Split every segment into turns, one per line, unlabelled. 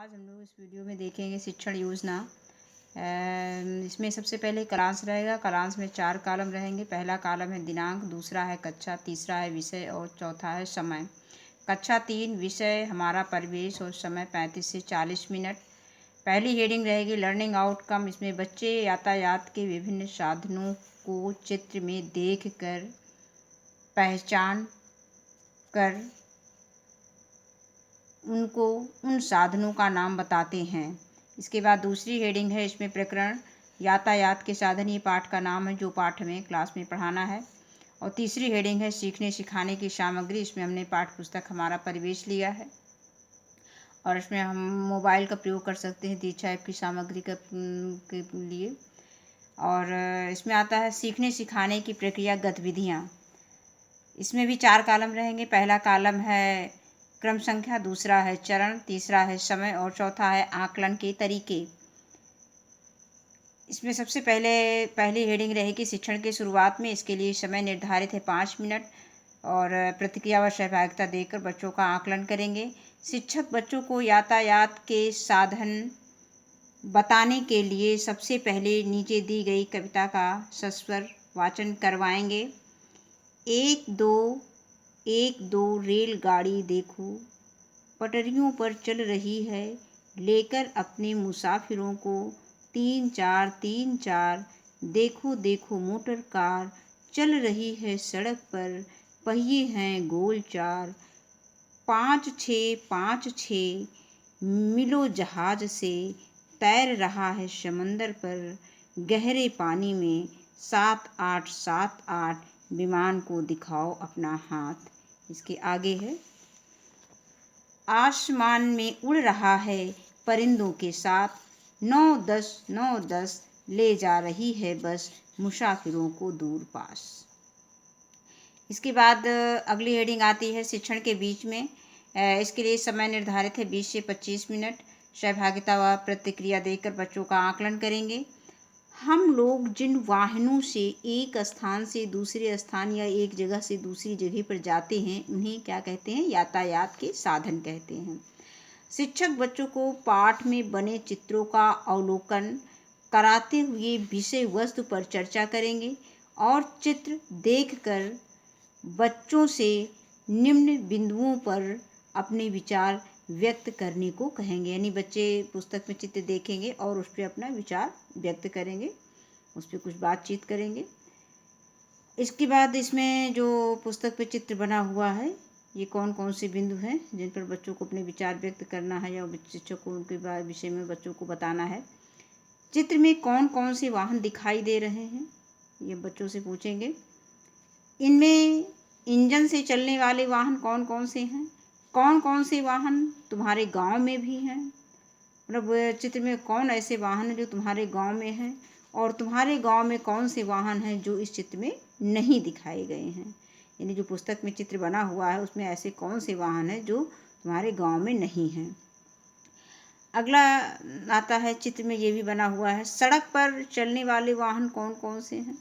आज हम लोग इस वीडियो में देखेंगे शिक्षण योजना। इसमें सबसे पहले कालांश रहेगा। कालांश में 4 कॉलम रहेंगे। पहला कॉलम है दिनांक, दूसरा है कक्षा, तीसरा है विषय और चौथा है समय। कक्षा 3 विषय हमारा परिवेश और समय 35 से 40 मिनट। पहली हेडिंग रहेगी लर्निंग आउटकम। इसमें बच्चे यातायात के विभिन्न साधनों को चित्र में देख कर पहचान कर उनको उन साधनों का नाम बताते हैं। इसके बाद दूसरी हेडिंग है, इसमें प्रकरण यातायात के साधन, ये पाठ का नाम है जो पाठ हमें क्लास में पढ़ाना है। और तीसरी हेडिंग है सीखने सिखाने की सामग्री। इसमें हमने पाठ पुस्तक हमारा परिवेश लिया है और इसमें हम मोबाइल का प्रयोग कर सकते हैं दीक्षा ऐप की सामग्री के लिए। और इसमें आता है सीखने सिखाने की प्रक्रिया गतिविधियाँ। इसमें भी 4 कॉलम रहेंगे। पहला कॉलम है क्रम संख्या, दूसरा है चरण, तीसरा है समय और चौथा है आकलन के तरीके। इसमें सबसे पहली हेडिंग रहेगी शिक्षण की शुरुआत में। इसके लिए समय निर्धारित है 5 मिनट और प्रतिक्रिया व सहभागिता देकर बच्चों का आकलन करेंगे। शिक्षक बच्चों को यातायात के साधन बताने के लिए सबसे पहले नीचे दी गई कविता का सस्वर वाचन करवाएंगे। एक दो रेलगाड़ी देखो पटरियों पर चल रही है, लेकर अपने मुसाफिरों को। 3 4 देखो देखो मोटर कार चल रही है सड़क पर, पहिए हैं गोल 4। 5 6 मिलो जहाज से, तैर रहा है समंदर पर, गहरे पानी में। 7 8 विमान को दिखाओ अपना हाथ। इसके आगे है आसमान में उड़ रहा है परिंदों के साथ। 9 10 ले जा रही है बस मुसाफिरों को दूर पास। इसके बाद अगली हेडिंग आती है शिक्षण के बीच में। इसके लिए समय निर्धारित है 20 से 25 मिनट। सहभागिता व प्रतिक्रिया देकर बच्चों का आकलन करेंगे। हम लोग जिन वाहनों से एक स्थान से दूसरे स्थान या एक जगह से दूसरी जगह पर जाते हैं उन्हें क्या कहते हैं? यातायात के साधन कहते हैं। शिक्षक बच्चों को पाठ में बने चित्रों का अवलोकन कराते हुए विषय वस्तु पर चर्चा करेंगे और चित्र देखकर बच्चों से निम्न बिंदुओं पर अपने विचार व्यक्त करने को कहेंगे। यानी बच्चे पुस्तक में चित्र देखेंगे और उस पर अपना विचार व्यक्त करेंगे, उस पर कुछ बातचीत करेंगे। इसके बाद इसमें जो पुस्तक पे चित्र बना हुआ है, ये कौन कौन से बिंदु हैं जिन पर बच्चों को अपने विचार व्यक्त करना है या शिक्षक को उनके विषय में बच्चों को बताना है। चित्र में कौन कौन से वाहन दिखाई दे रहे हैं, ये बच्चों से पूछेंगे। इनमें इंजन से चलने वाले वाहन कौन कौन से हैं? कौन कौन से वाहन तुम्हारे गांव में भी हैं? मतलब चित्र में कौन ऐसे वाहन हैं जो तुम्हारे गांव में हैं और तुम्हारे गांव में कौन से वाहन हैं जो इस चित्र में नहीं दिखाए गए हैं। यानी जो पुस्तक में चित्र बना हुआ है उसमें ऐसे कौन से वाहन हैं जो तुम्हारे गांव में नहीं हैं। अगला आता है, चित्र में ये भी बना हुआ है सड़क पर चलने वाले वाहन कौन कौन से हैं।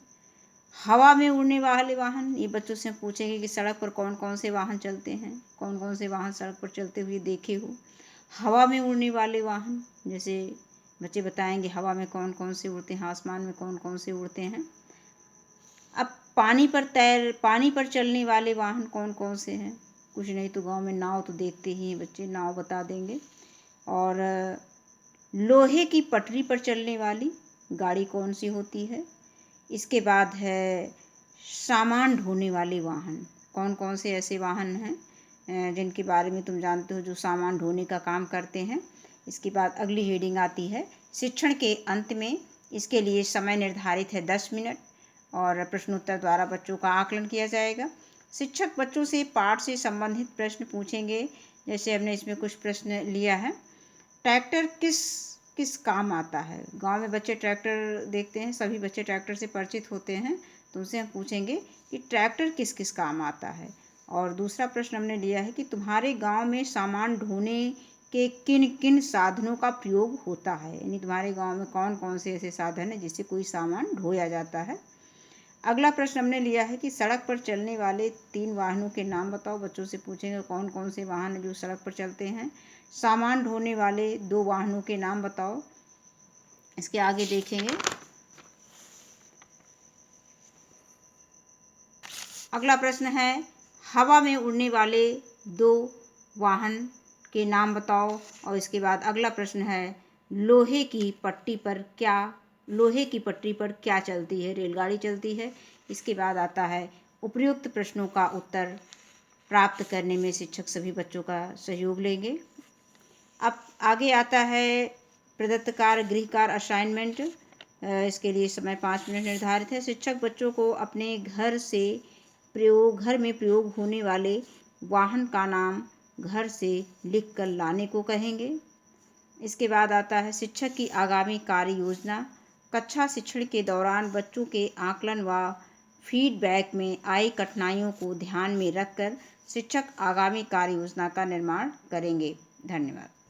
हवा में उड़ने वाले वाहन, ये बच्चों से पूछेंगे कि सड़क पर कौन कौन से वाहन चलते हैं, कौन कौन से वाहन सड़क पर चलते हुए देखे हो। हवा में उड़ने वाले वाहन, जैसे बच्चे बताएंगे हवा में कौन कौन से उड़ते हैं, आसमान में कौन कौन से उड़ते हैं। अब पानी पर चलने वाले वाहन कौन कौन से हैं। कुछ नहीं तो गांव में नाव तो देखते ही हैं बच्चे, नाव बता देंगे। और लोहे की पटरी पर चलने वाली गाड़ी कौन सी होती है। इसके बाद है सामान ढोने वाले वाहन, कौन कौन से ऐसे वाहन हैं जिनके बारे में तुम जानते हो जो सामान ढोने का काम करते हैं। इसके बाद अगली हेडिंग आती है शिक्षण के अंत में। इसके लिए समय निर्धारित है 10 मिनट और प्रश्नोत्तर द्वारा बच्चों का आकलन किया जाएगा। शिक्षक बच्चों से पाठ से संबंधित प्रश्न पूछेंगे। जैसे हमने इसमें कुछ प्रश्न लिया है, ट्रैक्टर किस किस काम आता है। गांव में बच्चे ट्रैक्टर देखते हैं, सभी बच्चे ट्रैक्टर से परिचित होते हैं, तो उनसे हम पूछेंगे कि ट्रैक्टर किस किस काम आता है। और दूसरा प्रश्न हमने लिया है कि तुम्हारे गांव में सामान ढोने के किन किन साधनों का प्रयोग होता है। यानी तुम्हारे गांव में कौन कौन से ऐसे साधन हैं जिससे कोई सामान ढोया जाता है। अगला प्रश्न हमने लिया है कि सड़क पर चलने वाले 3 वाहनों के नाम बताओ। बच्चों से पूछेंगे कौन कौन से वाहन जो सड़क पर चलते हैं। सामान ढोने वाले 2 वाहनों के नाम बताओ। इसके आगे देखेंगे। अगला प्रश्न है, हवा में उड़ने वाले 2 वाहन के नाम बताओ। और इसके बाद अगला प्रश्न है, लोहे की पट्टी पर क्या चलती है? रेलगाड़ी चलती है। इसके बाद आता है, उपयुक्त प्रश्नों का उत्तर प्राप्त करने में शिक्षक सभी बच्चों का सहयोग लेंगे। अब आगे आता है प्रदत्त कार्य, गृह कार्य, असाइनमेंट। इसके लिए समय 5 मिनट निर्धारित है। शिक्षक बच्चों को अपने घर में प्रयोग होने वाले वाहन का नाम घर से लिख कर लाने को कहेंगे। इसके बाद आता है, शिक्षक की आगामी कार्य योजना। कक्षा शिक्षण के दौरान बच्चों के आकलन व फीडबैक में आई कठिनाइयों को ध्यान में रखकर शिक्षक आगामी कार्य योजना का निर्माण करेंगे। धन्यवाद।